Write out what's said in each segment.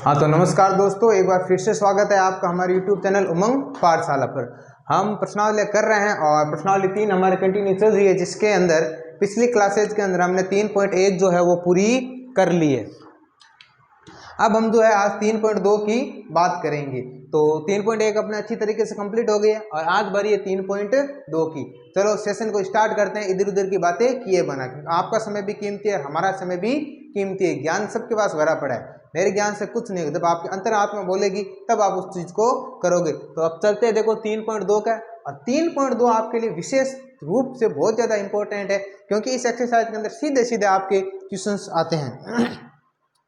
हाँ तो नमस्कार दोस्तों, एक बार फिर से स्वागत है आपका हमारे YouTube चैनल उमंग पाठशाला पर। हम प्रश्नावली कर रहे हैं और प्रश्नावली 3 हमारे कंटिन्यू चल रही है, जिसके अंदर पिछली क्लासेज के अंदर हमने 3.1 जो है वो पूरी कर ली है। अब हम जो है आज 3.2 की बात करेंगे। तो 3.1 अपने अच्छी तरीके से कंप्लीट हो गई है और आज बारी है 3.2 की। चलो सेशन को स्टार्ट करते हैं, इधर उधर की बातें किए बना। आपका समय भी कीमती है, हमारा समय भी कीमती है। ज्ञान सबके पास भरा पड़ा है, मेरे ज्ञान से कुछ नहीं होगा। जब आपकी अंतरात्मा बोलेगी तब आप उस चीज को करोगे। तो अब चलते हैं, देखो 3.2 का, और 3.2 आपके लिए विशेष रूप से बहुत ज्यादा इंपॉर्टेंट है, क्योंकि इस एक्सरसाइज के अंदर सीधे सीधे आपके क्वेश्चंस आते हैं।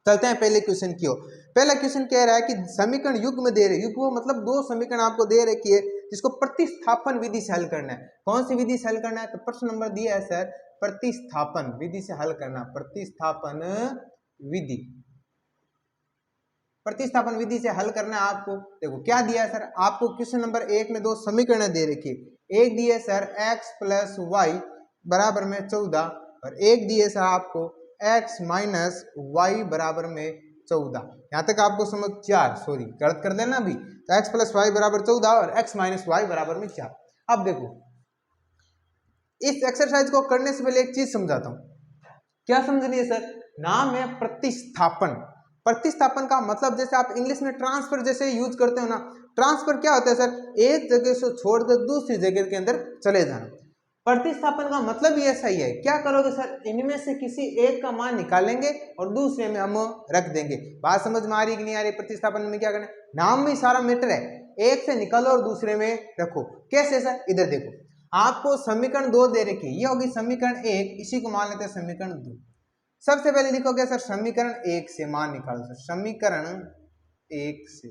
चलते हैं पहले क्वेश्चन की ओर। पहला क्वेश्चन कह रहा है कि समीकरण युग्म दे रहे, युग्म मतलब दो समीकरण आपको दे रखी है, जिसको प्रतिस्थापन विधि से हल करना है। कौन सी विधि से हल करना है? तो प्रश्न नंबर दिया है सर, प्रतिस्थापन विधि से हल करना। प्रतिस्थापन विधि, प्रतिस्थापन विधि से हल करना है आपको। देखो क्या दिया है सर, आपको क्वेश्चन नंबर 1 में दो समीकरण दे रखी है। एक दिए सर x प्लस वाई बराबर में 14, और एक दिए सर आपको x माइनस वाई बराबर में 14। यहां तक आपको समझ 4, सॉरी गलत कर देना अभी। तो x प्लस वाई बराबर 14 और x माइनस वाई बराबर में 4। अब देखो इस एक्सरसाइज को करने से पहले एक चीज समझाता हूं। क्या समझनी है सर? नाम है प्रतिस्थापन। प्रतिस्थापन का मतलब जैसे आप इंग्लिश में ट्रांसफर जैसे यूज करते हो ना, ट्रांसफर क्या होता है सर? एक जगह से छोड़कर दूसरी जगह के अंदर चले जाना। प्रतिस्थापन का मतलब ही ऐसा ही है। क्या करोगे सर? इनमें से किसी एक का मान निकालेंगे और दूसरे में हम रख देंगे। बात समझ में आ रही कि नहीं आ रही? प्रतिस्थापन में क्या करना है, नाम में सारा मैटर है। एक से निकालो और दूसरे में रखो। कैसे सर? इधर देखो, आपको समीकरण 2 दे रखी है, ये होगी समीकरण 1, इसी को मान लेते हैं समीकरण 2। सबसे पहले लिखोगे सर समीकरण 1 से मान निकालो सर। समीकरण 1 से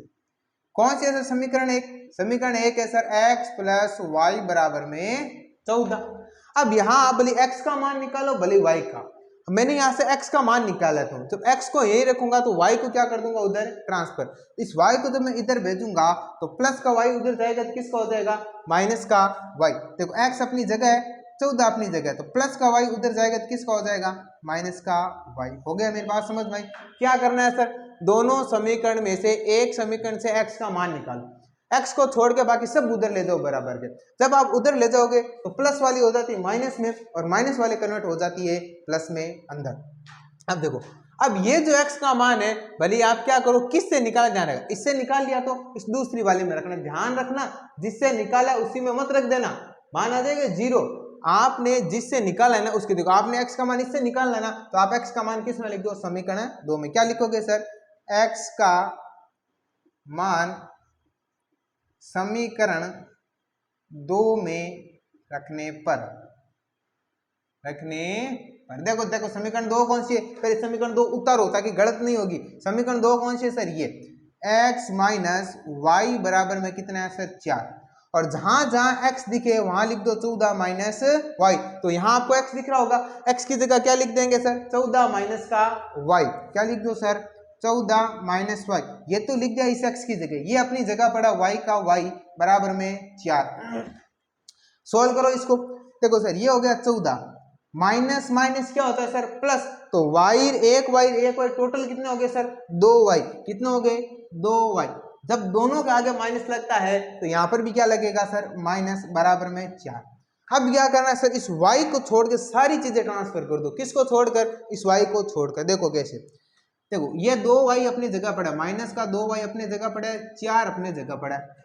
कौन सी है सर? समीकरण 1, समीकरण 1 है सर x प्लस वाई बराबर में 14। अब यहां आप भले x का मान निकालो भले y का। मैंने यहां से x का मान निकाला था, जब x को यही रखूंगा तो y को क्या कर दूंगा उधर ट्रांसफर। इस y को जब मैं इधर भेजूंगा तो प्लस का y उधर जाएगा तो किसका हो जाएगा? माइनस का y। देखो x अपनी जगह है, 14 अपनी जगह, तो प्लस का y उधर जाएगा तो किसका हो जाएगा? माइनस का y। हो गया मेरी बात समझ में? क्या करना है सर? दोनों समीकरण में से एक समीकरण से x का मान निकालो, x को छोड़ के बाकी सब उधर ले जाओ बराबर के। जब आप उधर ले जाओगे तो प्लस वाली हो जाती है माइनस में, और माइनस वाले कन्वर्ट हो जाती है प्लस में अंदर। अब देखो, अब ये जो x का मान है भले आप क्या करो, किससे निकाला जाना है? इससे निकाल लिया तो इस दूसरी वाले में रखना। ध्यान रखना, जिससे निकाला उसी में मत रख देना, मान आ जाएगा 0। आपने जिससे निकाला है ना उसके, देखो आपने x का मान इससे निकालना है ना, तो आप x का मान किस में लिख दो? समीकरण 2 में। क्या लिखोगे सर? x का मान समीकरण 2 में रखने पर, देखो देखो समीकरण 2 कौन सी है? पहले समीकरण 2 उतारो ताकि गलत नहीं होगी। समीकरण 2 कौन सी है सर? ये x माइनस वाई बराबर में कितना है सर? 4। और जहां जहां x दिखे वहां लिख दो 14 माइनस वाई। तो यहां आपको x दिख रहा होगा, x की जगह क्या लिख देंगे सर? 14 माइनस का y। क्या लिख दो सर? 14 minus Y. ये तो लिख दिया इस x की जगह, ये अपनी जगह पड़ा y का y बराबर में 4। सोल्व करो इसको। देखो सर ये हो गया 14, माइनस माइनस क्या होता है सर? प्लस। तो एक वाई टोटल कितने हो गए सर? 2y। कितने हो गए? 2y। जब दोनों के आगे माइनस लगता है तो यहां पर भी क्या लगेगा सर? माइनस बराबर में 4। अब क्या करना है सर? इस y को छोड़ के सारी चीजें ट्रांसफर कर दो। किसको छोड़कर? इस y को छोड़कर। देखो कैसे, देखो ये 2y अपनी जगह पड़ा, माइनस का 2y अपनी जगह पड़ा है, 4 अपने जगह पड़ा है।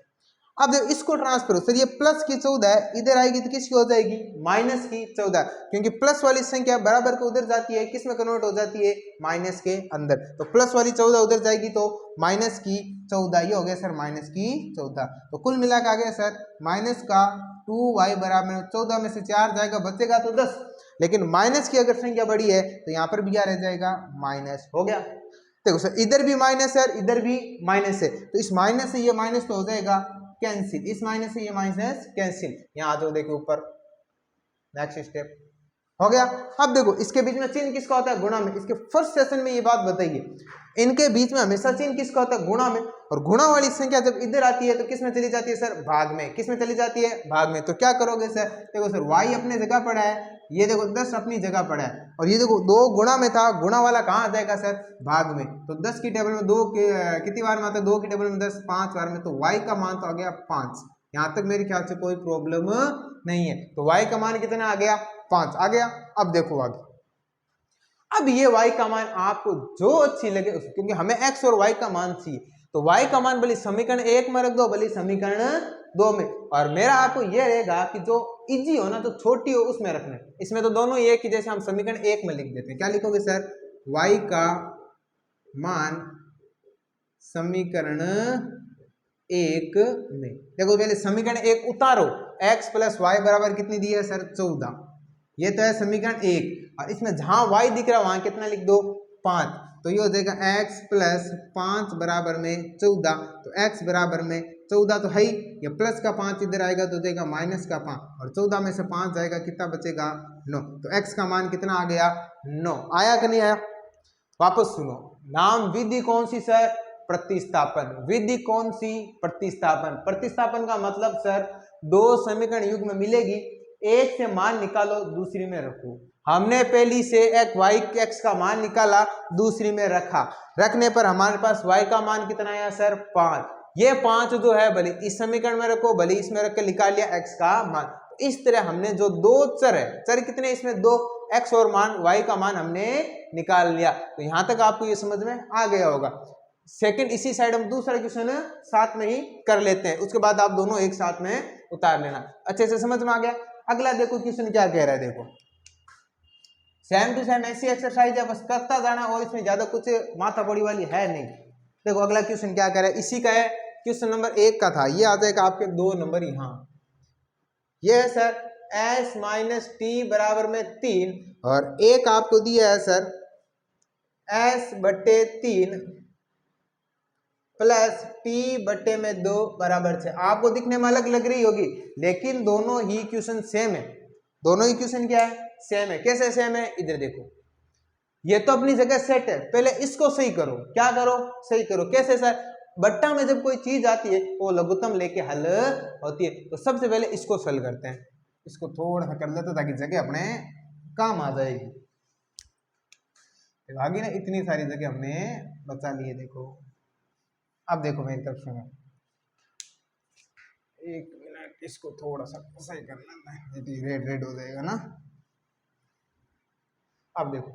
अब देखो इसको ट्रांसफर हो सर, ये प्लस की 14 है, इधर आएगी तो किसकी हो जाएगी? माइनस की 14, क्योंकि प्लस वाली संख्या बराबर को उधर जाती है, किस में कन्वर्ट हो जाती है? माइनस के अंदर। तो प्लस वाली 14 उधर जाएगी तो माइनस की 14, ये हो गया सर माइनस की 14। तो कुल मिला के आ गया सर माइनस का 2y बराबर 14 में से 4 जाएगा, बचेगा तो 10। लेकिन माइनस की अगर संख्या बड़ी है तो यहाँ पर भी क्या रह जाएगा? माइनस। हो गया। देखो सर इधर भी माइनस है, इधर भी माइनस है, तो इस माइनस से ये माइनस तो हो जाएगा कैंसिल, इस माइनस से ये माइनस कैंसिल। यहां आ जाओ, देखो ऊपर, नेक्स्ट स्टेप हो गया। अब देखो इसके बीच में चिन्ह किसका होता है? गुणा में। इसके फर्स्ट सेशन में ये बात बताइए, इनके बीच में हमेशा चिन्ह किसका होता है? गुणा में। और गुणा वाली संख्या जब इधर आती है तो किस में चली जाती है सर? भाग में। किस में चली जाती है? भाग में। तो क्या करोगे सर? देखो सर y अपने जगह पड़ा है, ये देखो 10 अपनी जगह पड़ा है, और ये देखो 2 गुणा में था, गुणा वाला कहाँ आ जाएगा सर, भाग में। तो 10 की टेबल में 2 कितनी बार में आता है, 2 की टेबल में 10 5 बार में, तो y का मान तो आ गया 5। यहाँ तक मेरे ख्याल से कोई प्रॉब्लम नहीं है। तो y का मान कितना आ गया, 5 आ गया। अब देखो आगे, अब ये y का मान आपको जो अच्छी लगे, क्योंकि हमें x और y का मान चाहिए, तो y का मान भले समीकरण 1 में रख दो, भले समीकरण 2 में, और मेरा आपको ये रहेगा कि जो इजी हो ना, तो छोटी हो उसमें रखना। इसमें तो दोनों एक ही, जैसे हम समीकरण 1 में लिख देते हैं। क्या लिखोगे सर, y का मान समीकरण 1 में, देखो पहले समीकरण 1 उतारो, x प्लस वाई बराबर कितनी दी है सर, 14। ये तो है समीकरण 1, और इसमें जहां y दिख रहा है वहां कितना लिख दो, 5। तो ये हो जाएगा x प्लस 5 बराबर में 14। तो x बराबर में 14 तो है ही, ये प्लस का 5 इधर आएगा तो देगा माइनस का 5, और 14 में से 5 जाएगा, कितना बचेगा, 9। तो x का मान कितना आ गया, 9। आया कि नहीं आया, वापस सुनो, नाम विधि कौन सी सर, प्रतिस्थापन। विधि कौन सी, प्रतिस्थापन। प्रतिस्थापन का मतलब सर, 2 समीकरण युग्म मिलेगी, एक से मान निकालो, दूसरी में रखो। हमने पहली से एक y x का मान निकाला, दूसरी में रखा, रखने पर हमारे पास y का मान कितना आया सर, 5। ये 5 जो है भले इस समीकरण में रखो, भले इसमें रख के निकाल लिया x का मान। इस तरह हमने जो 2 चर है, चर कितने इसमें 2, x और मान y का मान हमने निकाल लिया। तो यहां तक आपको ये समझ में आ गया होगा। सेकंड इसी साइड हम दूसरा क्वेश्चन साथ में ही कर लेते हैं, उसके बाद आप दोनों एक साथ में उतार लेना। अच्छे से समझ में आ गया। अगला देखो क्वेश्चन क्या कह रहा है, देखो सेम टू सेम ऐसी एक्सरसाइज है, बस करता जाना, और इसमें ज्यादा कुछ माथा पड़ी वाली है नहीं। देखो अगला क्वेश्चन क्या कह रहा है, इसी का है, क्वेश्चन नंबर 1 का था, ये आ जाएगा आपके 2 नंबर यहाँ। ये है सर s माइनस टी बराबर में 3, और एक आपको दिया है सर s बटे 3 प्लस टी बटे में 2 बराबर 6। आपको दिखने में अलग लग रही होगी, लेकिन दोनों ही क्वेश्चन सेम है। दोनों ही क्वेश्चन क्या है, सेम है। कैसे सेम है, इधर देखो, ये तो अपनी जगह सेट है, पहले इसको सही करो। क्या करो, सही करो। कैसे सर, बट्टा में जब कोई चीज आती है वो लघुत्तम लेके हल होती है, तो सबसे पहले इसको सॉल्व करते हैं। इसको थोड़ा सा कर लेते ताकि जगह अपने काम आ जाएगी। आगे ना इतनी सारी जगह हमने बचा ली है। देखो अब देखो मेरी तरफ सुनो, एक मिनट, इसको थोड़ा सा सही करना है, रेड रेड हो जाएगा ना। अब देखो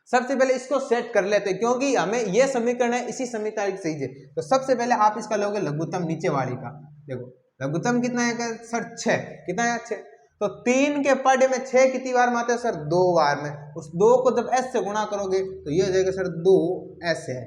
सबसे पहले इसको सेट कर लेते हैं, क्योंकि हमें ये समीकरण है, इसी समीकरण सही है। तो सबसे पहले आप इसका लोगे लघुत्तम नीचे वाली का। देखो लघुत्तम कितना है सर, 6। कितना है, 6। तो 3 के पढ़े में 6 कितनी बार में आता है सर, 2 बार में। उस 2 को जब s से गुणा करोगे तो ये हो जाएगा सर 2s है,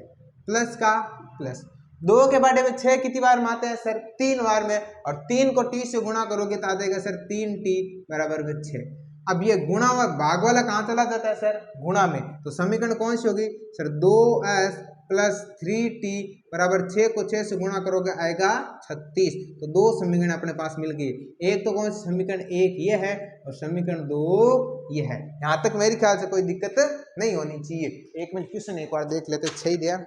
प्लस का प्लस। 2 के पढ़े में 6 कितनी बार में आते हैं सर, 3 बार में, और 3 को t से गुणा करोगे तो आ जाएगा सर 3t बराबर में 6। अब ये गुणा व भाग वाला कहाँ चला जाता है सर, गुणा में। तो समीकरण कौन सी होगी सर, 2s प्लस 3t बराबर 6 को 6 से गुणा करोगे आएगा 36। तो 2 समीकरण अपने पास मिल गए। एक तो कौन सा समीकरण, एक ये है, और समीकरण 2 ये है। यहाँ तक मेरे ख्याल से कोई दिक्कत नहीं होनी चाहिए। एक मिनट क्वेश्चन एक बार देख लेते, 6 ही दिया,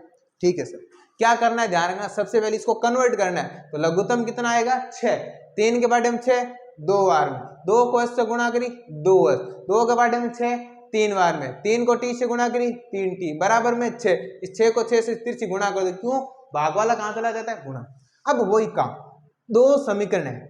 ठीक है सर। क्या करना है, ध्यान रखना, सबसे पहले इसको कन्वर्ट करना है। तो लघुत्तम कितना आएगा, 6। 3 के बारे में 6 2 बार में, 2 को s से गुणा करी 2s, 2 के बारे में 6 3 बार में, 3 को t से गुणा करी 3t बराबर में 6। इस 6 को 6 से तिरछी गुणा कर दो, क्यों, भाग वाला कहाँ चला जाता है, गुणा। अब वही काम, 2 समीकरण है,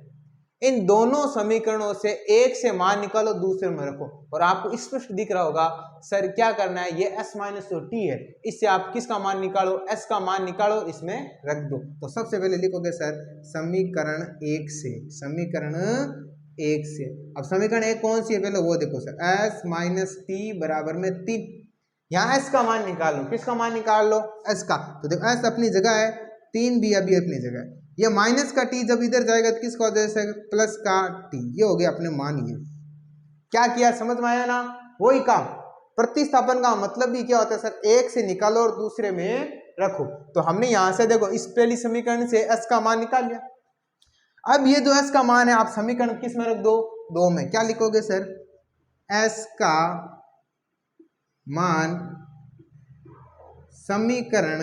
इन दोनों समीकरणों से एक से मान निकालो, दूसरे में रखो, और आपको स्पष्ट दिख रहा होगा सर क्या करना है। ये s माइनस टी है, इससे आप किसका मान निकालो, s का मान निकालो, इसमें रख दो। तो सबसे पहले लिखोगे सर समीकरण 1 से, समीकरण 1 से। अब समीकरण 1 कौन सी है, पहले वो देखो सर, s माइनस टी बराबर में 3। यहाँ s का मान निकाल लो, किसका मान निकाल लो, s का। तो देखो s अपनी जगह है, 3 भी अभी अपनी जगह है। ये माइनस का t जब इधर जाएगा तो किसका हो जाएगा, प्लस का t। ये हो गया अपने मान। ये क्या किया, समझ में आया ना, वही काम। प्रतिस्थापन का मतलब भी क्या होता है सर, एक से निकालो और दूसरे में रखो। तो हमने यहां से देखो इस पहली समीकरण से s का मान निकाल लिया। अब ये जो s का मान है आप समीकरण किस में रख दो, 2 में। क्या लिखोगे सर, s का मान समीकरण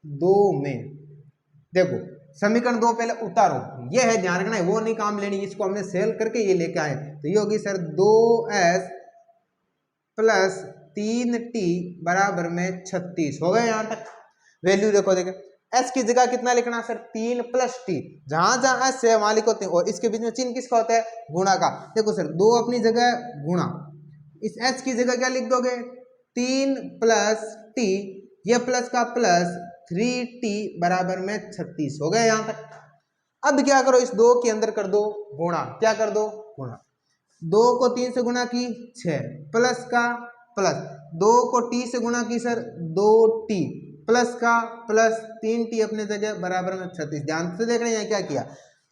2 में। देखो समीकरण 2 पहले उतारो, ये है, ध्यान रखना है, वो नहीं काम लेनी, इसको हमने सेल करके ये लेके आए। तो ये होगी सर 2s प्लस 3t बराबर में 36। हो गए यहाँ तक। वैल्यू देखो देखे s की जगह कितना लिखना है सर 3 प्लस टी, जहां जहां s है वहां लिखो 3 और इसके बीच में चिन्ह किसका होता है गुणा का। देखो सर 2 अपनी जगह गुणा, इस s की जगह क्या लिख दोगे 3 प्लस टी, ये प्लस का प्लस 3t बराबर में 36। हो गए यहाँ तक। अब क्या करो इस 2 के अंदर कर दो गुणा, क्या कर दो गुणा, 2 को 3 से गुणा की 6 प्लस का प्लस 2 को t से गुणा की सर 2t प्लस का प्लस 3t अपने जगह बराबर में 36। ध्यान से देख रहे हैं क्या किया,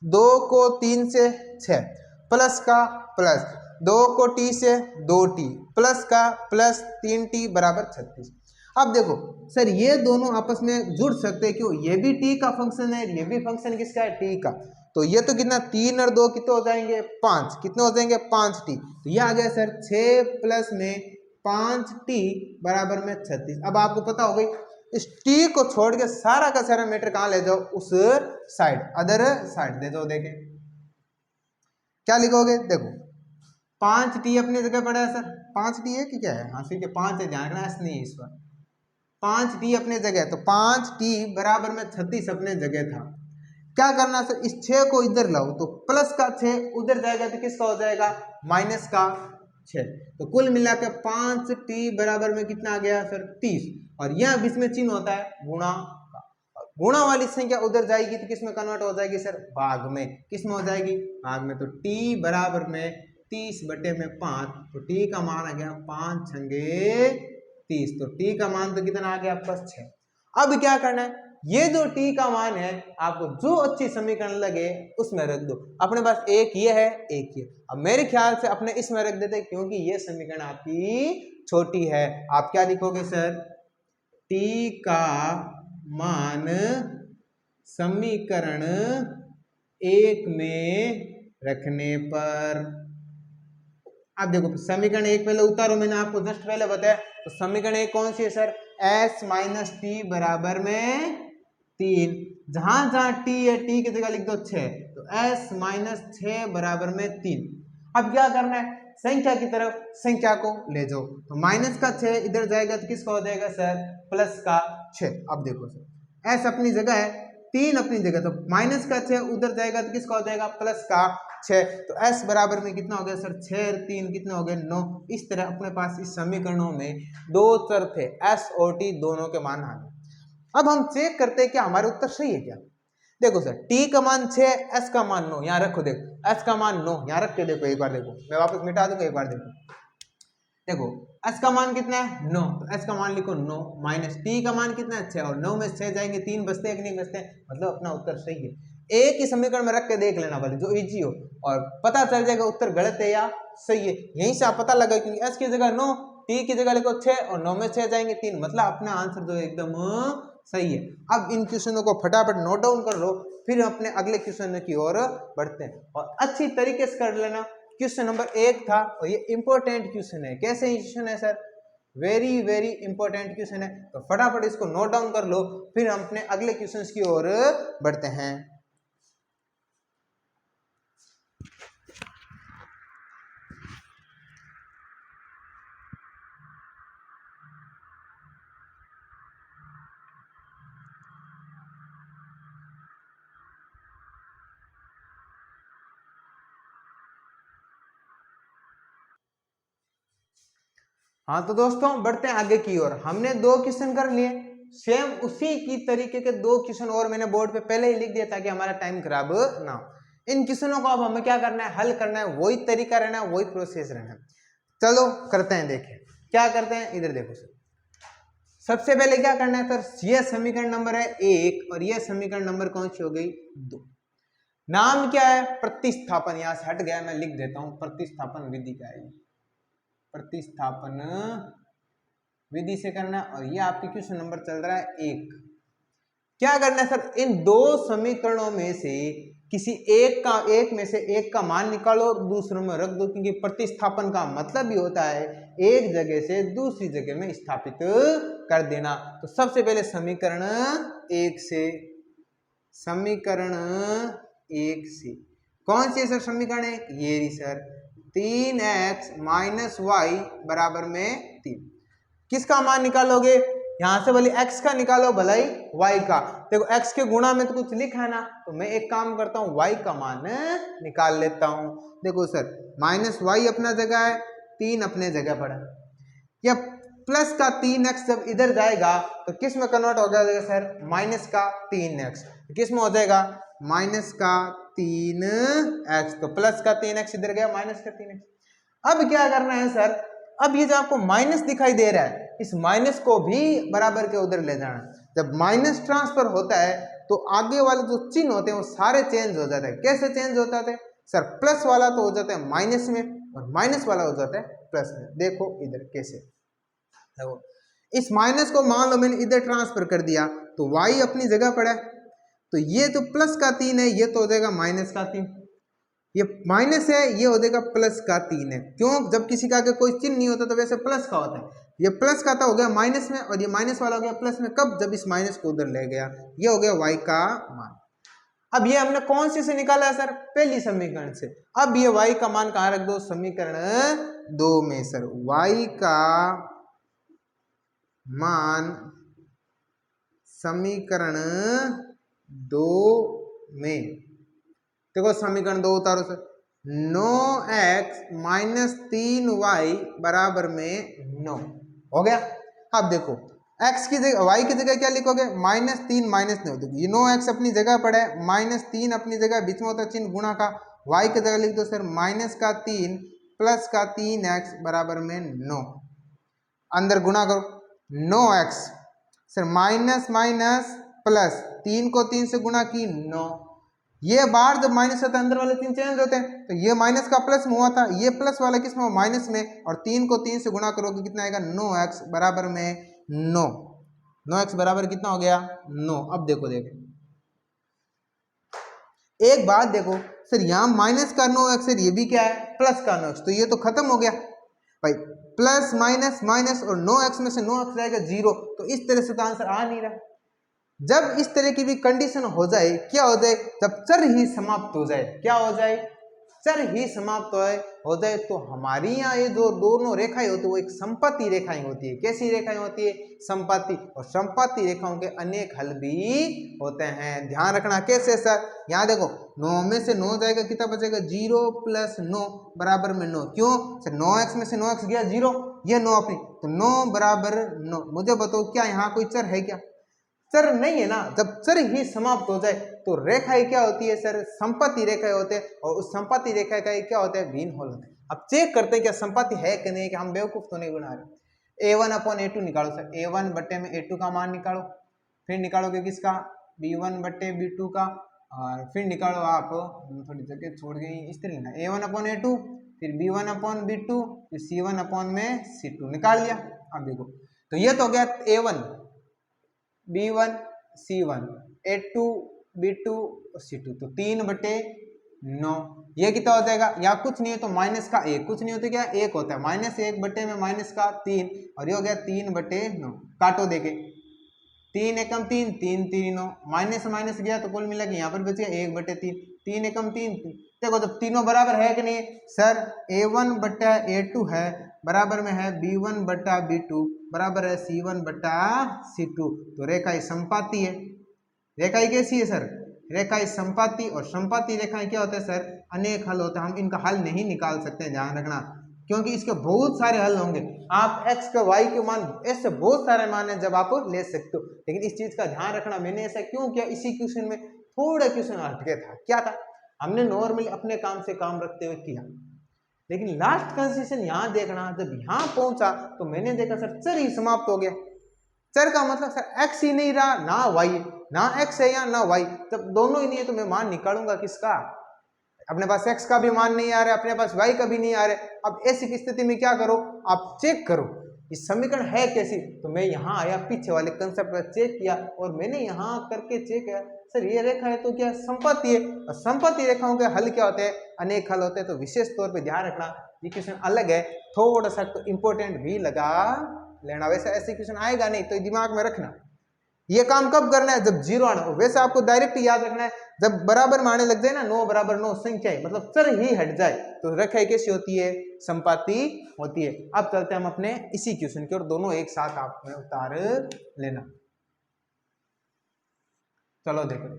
2 को 3 से 6 प्लस का प्लस 2 को t से 2t प्लस का प्लस 3t बराबर 36। अब देखो सर ये दोनों आपस में जुड़ सकते हैं, क्यों, ये भी t का फंक्शन है, ये भी फंक्शन किसका है t का। तो ये तो कितना 3 और 2 कितने हो जाएंगे 5, कितने हो जाएंगे 5t। तो ये आ गया सर 6 प्लस में 5t बराबर में 36। अब आपको पता हो गई इस t को छोड़ के सारा का सारा मैटर कहां ले जाओ, उस साइड, अदर साइड ले जाओ। देखें क्या लिखोगे, देखो 5t अपनी जगह पड़ा है सर, 5t है कि क्या है, हाँ ठीक है 5 है, ध्यान रखना ऐसा नहीं है इस बार, 5t अपने जगह, तो 5t बराबर में 36 अपने जगह था। क्या करना सर इस 6 को इधर लाओ, तो प्लस का 6 उधर जाएगा तो किसका हो जाएगा माइनस का 6। तो कुल मिला के 5t बराबर में कितना आ गया सर 30। और यह बीच में चिन्ह होता है गुणा का, गुणा वाली संख्या उधर जाएगी तो किस में कन्वर्ट हो जाएगी सर भाग में, किस में हो जाएगी भाग में। तो t बराबर में 30 बटे में 5, तो t का मान आ गया 5 छंगे 30। तो t का मान तो कितना आ गया प्लस 6। अब क्या करना है, ये जो t का मान है आपको जो अच्छी समीकरण लगे उसमें रख दो। अपने पास एक ये है एक ये, अब मेरे ख्याल से अपने इसमें रख देते क्योंकि ये समीकरण आपकी छोटी है। आप क्या लिखोगे सर t का मान समीकरण 1 में रखने पर, अब देखो समीकरण 1 पहले उतारो, मैंने आपको जस्ट पहले बताया। तो समीकरण 1 कौन सी है सर s माइनस टी बराबर में 3, जहां जहां t है t की जगह लिख दो 6, तो s माइनस 6 बराबर में 3। अब क्या करना है संख्या की तरफ संख्या को ले जाओ, तो माइनस का 6 इधर जाएगा तो किसका हो जाएगा सर प्लस का 6। अब देखो सर s अपनी जगह है 3 अपनी जगह, तो माइनस का 6 उधर जाएगा तो किसका हो जाएगा प्लस का 6। तो s बराबर में कितना हो गया सर 6 और 3 कितना हो गया 9। इस तरह अपने पास इस समीकरणों में दो चर थे s और t दोनों के मान आ गए। अब हम चेक करते हैं कि हमारे उत्तर सही है क्या। देखो सर t का मान 6, s का मान 9, यहाँ रखो, देखो s का मान 9 यहाँ रख के देखो एक बार, देखो मैं वापस मिटा दूंगा एक बार, देखो s का मान कितना है 9, तो s का मान लिखो 9 माइनस t का मान कितना है 6, और 9 में 6 जाएंगे 3 बचते हैं कि नहीं बचते, मतलब अपना उत्तर सही है। एक ही समीकरण में रख के देख लेना वाले जो इजी हो, और पता चल जाएगा उत्तर गलत है या सही है। यहीं से आप पता लगा क्योंकि s की जगह 9, t की जगह लिखो 6 और 9 में 6 जाएंगे 3, मतलब अपना आंसर जो एकदम सही है। अब इन क्वेश्चनों को फटाफट नोट डाउन कर लो, फिर अपने अगले क्वेश्चन की ओर बढ़ते हैं और अच्छी तरीके से कर लेना। क्वेश्चन नंबर 1 था और ये इंपॉर्टेंट क्वेश्चन है। कैसे क्वेश्चन है sir, very very important question है, तो फटाफट इसको नोट डाउन कर लो, फिर हम अपने अगले क्वेश्चन की ओर बढ़ते हैं। हाँ तो दोस्तों बढ़ते हैं आगे की ओर। हमने 2 क्वेश्चन कर लिए, सेम उसी की तरीके के 2 क्वेश्चन और मैंने बोर्ड पे पहले ही लिख दिया ताकि हमारा टाइम खराब ना हो। इन क्वेश्चनों को अब हमें क्या करना है, हल करना है, वही तरीका रहना है, वही प्रोसेस रहना है। चलो करते हैं, देखें क्या करते हैं, इधर देखो सर। सबसे पहले क्या करना है सर, यह समीकरण नंबर है 1 और यह समीकरण नंबर कौन सी हो गई 2। नाम क्या है प्रतिस्थापन, यहां से हट गया, मैं लिख देता हूं प्रतिस्थापन विधि क्या है, प्रतिस्थापन विधि से करना। और ये आपके क्वेश्चन नंबर चल रहा है 1। क्या करना है सर, इन 2 समीकरणों में से किसी एक में से एक का मान निकालो और दूसरों में रख दो, क्योंकि प्रतिस्थापन का मतलब ही होता है एक जगह से दूसरी जगह में स्थापित कर देना। तो सबसे पहले समीकरण 1 से, समीकरण 1 से कौन सी है सर समीकरण 1, ये सर 3x माइनस वाई बराबर में 3। किसका मान निकालोगे? यहां से भले x का निकालो भलाई y का। देखो x के गुणा में तो कुछ लिखा है ना, तो मैं एक काम करता हूँ y का मान निकाल लेता हूँ। देखो सर माइनस वाई अपना जगह है, 3 अपने जगह पर है। या प्लस का 3x जब इधर जाएगा तो किस में कन्वर्ट हो जाएगा सर? माइनस का 3x। किस में हो जाएगा? माइनस का 3x। तो प्लस का 3x इधर गया, माइनस का 3x। अब क्या करना है सर? अब ये जो आपको माइनस दिखाई दे रहा है, इस माइनस को भी बराबर के उधर ले जाना। जब माइनस ट्रांसफर होता है तो आगे वाले जो चिन्ह होते हैं वो सारे चेंज हो जाते हैं। कैसे चेंज हो जाते हैं सर? प्लस वाला तो हो जाता है माइनस में और माइनस वाला हो जाता है प्लस में। देखो इधर कैसे, देखो इस माइनस को मान लो मैंने इधर ट्रांसफर कर दिया तो y अपनी जगह पर है, तो ये जो प्लस का 3 है ये तो हो जाएगा माइनस का 3, ये माइनस है ये हो जाएगा प्लस का 3 है। क्यों? जब किसी का आगे कोई चिन्ह नहीं होता तो वैसे प्लस का होता है। ये प्लस का था हो गया माइनस में और ये माइनस वाला हो गया प्लस में। कब? जब इस माइनस को उधर ले गया। ये हो गया y का मान। अब ये हमने कौन सी से निकाला है सर? पहली समीकरण से। अब ये y का मान कहाँ रख दो? समीकरण 2 में सर। y का मान समीकरण 2 में, देखो समीकरण 2 उतारो सर। 9x माइनस 3y बराबर में 9 हो गया। अब देखो x की जगह y की जगह क्या लिखोगे? Minus 3 minus 9। देखो ये 9x अपनी जगह पर है, माइनस 3 अपनी जगह, बीच में होता है चिन्ह गुणा का। y की जगह लिख दो सर माइनस का 3 प्लस का 3x बराबर में 9। अंदर गुणा करो 9x sir, minus minus plus, 3 को 3 से गुणा की 9। ये बार जब माइनस होता है अंदर वाले 3 चेंज होते हैं, तो ये माइनस का प्लस में हुआ था, ये प्लस वाला किस में? माइनस में। और 3 को 3 से गुणा करोगे कितना आएगा? 9x बराबर में 9। 9x बराबर कितना हो गया? 9। अब देखो एक बात देखो सर, यहाँ माइनस का 9x सर, ये भी क्या है? प्लस का 9x। तो ये तो खत्म हो गया भाई, प्लस माइनस माइनस और 9x में से 9x रहेगा 0। तो इस तरह से तो आंसर आ नहीं रहा। जब इस तरह की भी कंडीशन हो जाए, क्या हो जाए? जब चर ही समाप्त हो जाए, क्या हो जाए? चर ही समाप्त हो जाए तो हमारी यहाँ ये जो दोनों रेखाएं होती है वो एक संपत्ति रेखाएं होती है। कैसी रेखाएं होती है? संपत्ति। और संपत्ति रेखाओं के अनेक हल भी होते हैं। ध्यान रखना कैसे सर? यहाँ देखो 9 में से 9 जाएगा, कितना बचेगा? 0 प्लस 9 बराबर में 9। क्यों सर? 9x में से 9x गया 0, ये 9 अपनी, तो 9 बराबर 9। मुझे बताओ क्या यहाँ कोई चर है क्या? चर नहीं है ना। जब चर ही समाप्त हो जाए तो रेखाएं क्या होती है सर? संपत्ति रेखाएं होते हैं। और उस संपत्ति रेखा का क्या होता है? भिन्न होल होते हैं। अब चेक करते हैं क्या संपत्ति है कि नहीं, कि हम बेवकूफ तो नहीं बना रहे। a1 अपॉन a2 निकालो सर। a1 बट्टे में a2 का मान निकालो, फिर निकालोगे किसका? b1 बट्टे b2 का, और फिर निकालो आप, थोड़ी जगह छोड़ गई, इस तरह लेना a1 अपॉन a2, फिर b1 अपॉन b2, फिर c1 अपॉन में c2 निकाल लिया। अब देखो तो ये तो हो गया a1 b1 c1 a2 b2 c2, तो 3/9। ये कितना हो जाएगा? या कुछ नहीं है तो माइनस का 1, कुछ नहीं होता क्या? 1 होता है। माइनस 1 बटे में माइनस का 3, और ये हो गया 3/9। काटो देखे, 3 एकम 3, 3 3 9, माइनस माइनस गया तो कुल मिला के यहाँ पर बच गया 1/3, 3 एकम 3। देखो जब तीनों बराबर है कि नहीं सर? a1 बट्टा a2 है बराबर में है b1 बट्टा b2 बराबर है c1 बट्टा c2। तो रेखाएं संपाती है। रेखाएं कैसी है सर? रेखाएं संपाती। और संपाती रेखाएं क्या होते हैं सर? अनेक हल होते हैं। हम इनका हल नहीं निकाल सकते हैं, ध्यान रखना, क्योंकि इसके बहुत सारे हल होंगे। आप x का y के मान, ऐसे बहुत सारे मान है जब आप ले सकते हो, लेकिन इस चीज का ध्यान रखना। मैंने ऐसा क्यों किया? इसी क्वेश्चन में थोड़ा क्वेश्चन हटके था। क्या था? हमने नॉर्मली अपने काम से काम रखते हुए किया, लेकिन लास्ट कंसेशन यहाँ देखना, जब यहाँ पहुंचा तो मैंने देखा सर चर ही समाप्त हो गया। चर का मतलब सर x ही नहीं रहा, ना y, ना x है या ना y। जब दोनों ही नहीं है तो मैं मान निकालूंगा किसका? अपने पास x का भी मान नहीं आ रहा है, अपने पास y का भी नहीं आ रहा है। अब ऐसी स्थिति में क्या करो? आप चेक करो इस समीकरण है कैसी। तो मैं यहाँ आया, पीछे वाले कंसेप्ट पर चेक किया, और मैंने यहाँ करके चेक किया सर ये रेखा है तो क्या संपत्ति है। और संपत्ति रेखाओं के हल क्या होते हैं? अनेक हल होते हैं। तो विशेष तौर पे ध्यान रखना, ये क्वेश्चन अलग है, थोड़ा सा तो इंपॉर्टेंट भी लगा लेना। वैसे ऐसे क्वेश्चन आएगा नहीं, तो दिमाग में रखना ये काम कब करना है, जब जीरो आना हो। वैसे आपको डायरेक्ट याद रखना है, जब बराबर में आने लग जाए ना, 9 बराबर 9 संख्या है, मतलब चर ही हट जाए तो रेखा कैसी होती है, संपाती होती है। अब चलते हैं हम अपने इसी क्वेश्चन की और दोनों एक साथ आप में उतार लेना। चलो देखो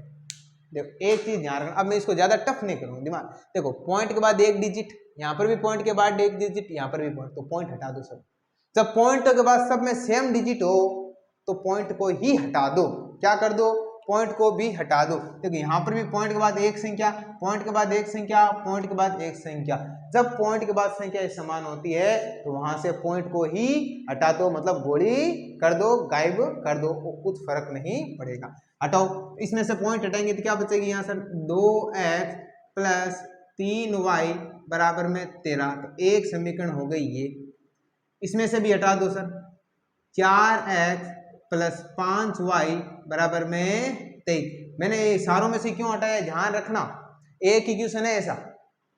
एक चीज ध्यान रखना, अब मैं इसको ज्यादा टफ नहीं करूंगा, दिमाग देखो, पॉइंट के बाद एक डिजिट, यहाँ पर भी पॉइंट के बाद एक डिजिट, यहाँ पर भी पॉइंट, तो पॉइंट हटा दो सब। जब पॉइंट के बाद सब में सेम डिजिट हो तो पॉइंट को ही हटा दो। क्या कर दो, पॉइंट को भी हटा दो। देखो यहाँ पर भी पॉइंट के बाद एक संख्या, पॉइंट के बाद एक संख्या, पॉइंट के बाद एक संख्या। जब पॉइंट के बाद संख्या समान होती है तो वहां से पॉइंट को ही हटा दो, मतलब गोली कर दो, गायब कर दो, कुछ फर्क नहीं पड़ेगा। हटाओ, इसमें से पॉइंट हटाएंगे तो क्या बचेगी यहाँ सर, 2x प्लस 3y बराबर में 13। तो एक समीकरण हो गई ये। इसमें से भी हटा दो सर, 4x प्लस 5y बराबर में 23। मैंने सारों में से क्यों हटाया, ध्यान रखना एक ही क्वेश्चन है ऐसा,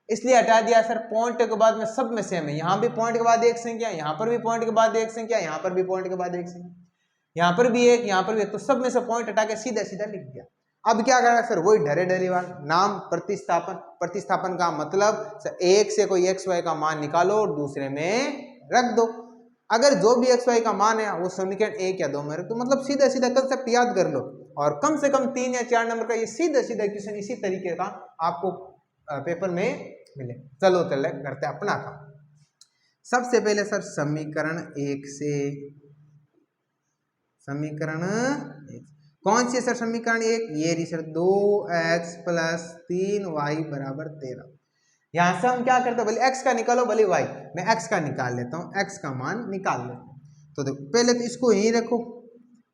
इसलिए हटा दिया सर। पॉइंट के बाद में सब में सेम है, यहाँ भी पॉइंट के बाद एक संख्या, यहाँ पर भी पॉइंट के बाद एक संख्या, यहाँ पर भी पॉइंट के बाद एक संख्या, यहाँ पर भी एक, यहाँ पर भी एक, तो सब में से पॉइंट हटा के सीधा सीधा लिख दिया। अब क्या करना सर, वही ढरे ढरी बात, नाम प्रतिस्थापन। प्रतिस्थापन का मतलब सर एक से कोई एक्स वाई का मान निकालो और दूसरे में रख दो। अगर जो भी एक्स वाई का मान है वो समीकरण 1 या 2 में रख दो, मतलब सीधा सीधा कंसेप्ट याद कर लो। और कम से कम 3 या 4 नंबर का ये सीधा सीधा क्वेश्चन इसी तरीके का आपको पेपर में मिले। चलो चले करते हैं अपना काम। सबसे पहले सर समीकरण 1 से, समीकरण 1 कौन सी है सर, समीकरण 1 ये रही सर, 2x प्लस 3y बराबर 13। यहां से हम क्या करते हैं, भले x का निकालो भले y, मैं x का निकाल लेता हूं, x का मान निकाल लेता हूं। तो देखो पहले तो इसको यहीं रखो,